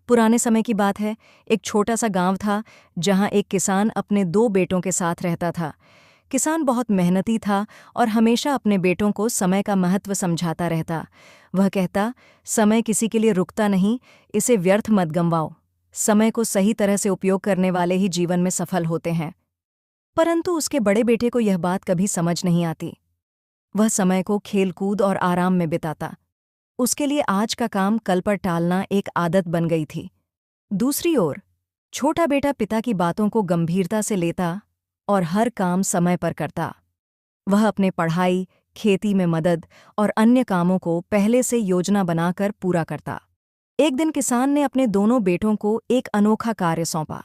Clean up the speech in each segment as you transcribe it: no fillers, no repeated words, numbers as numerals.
पुराने समय की बात है। एक छोटा सा गांव था जहां एक किसान अपने दो बेटों के साथ रहता था। किसान बहुत मेहनती था और हमेशा अपने बेटों को समय का महत्व समझाता रहता। वह कहता, समय किसी के लिए रुकता नहीं, इसे व्यर्थ मत गंवाओ। समय को सही तरह से उपयोग करने वाले ही जीवन में सफल होते हैं। परंतु उसके बड़े बेटे को यह बात कभी समझ नहीं आती। वह समय को खेलकूद और आराम में बिताता। उसके लिए आज का काम कल पर टालना एक आदत बन गई थी। दूसरी ओर छोटा बेटा पिता की बातों को गंभीरता से लेता और हर काम समय पर करता। वह अपने पढ़ाई, खेती में मदद और अन्य कामों को पहले से योजना बनाकर पूरा करता। एक दिन किसान ने अपने दोनों बेटों को एक अनोखा कार्य सौंपा।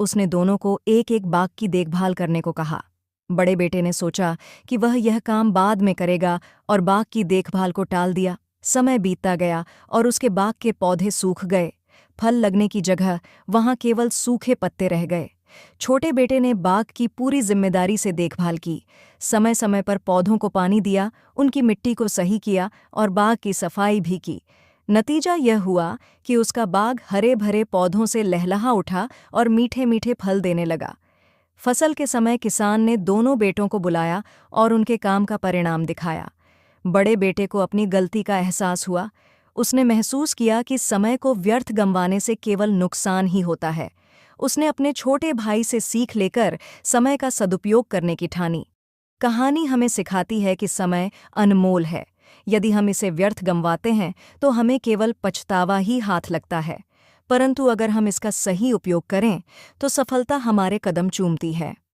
उसने दोनों को एक एक बाग की देखभाल करने को कहा। बड़े बेटे ने सोचा कि वह यह काम बाद में करेगा और बाग की देखभाल को टाल दिया। समय बीतता गया और उसके बाग के पौधे सूख गए। फल लगने की जगह वहां केवल सूखे पत्ते रह गए। छोटे बेटे ने बाग की पूरी जिम्मेदारी से देखभाल की। समय समय पर पौधों को पानी दिया, उनकी मिट्टी को सही किया और बाग की सफाई भी की। नतीजा यह हुआ कि उसका बाग हरे भरे पौधों से लहलहा उठा और मीठे मीठे फल देने लगा। फसल के समय किसान ने दोनों बेटों को बुलाया और उनके काम का परिणाम दिखाया। बड़े बेटे को अपनी गलती का एहसास हुआ। उसने महसूस किया कि समय को व्यर्थ गंवाने से केवल नुकसान ही होता है। उसने अपने छोटे भाई से सीख लेकर समय का सदुपयोग करने की ठानी। कहानी हमें सिखाती है कि समय अनमोल है। यदि हम इसे व्यर्थ गंवाते हैं तो हमें केवल पछतावा ही हाथ लगता है। परंतु अगर हम इसका सही उपयोग करें तो सफलता हमारे कदम चूमती है।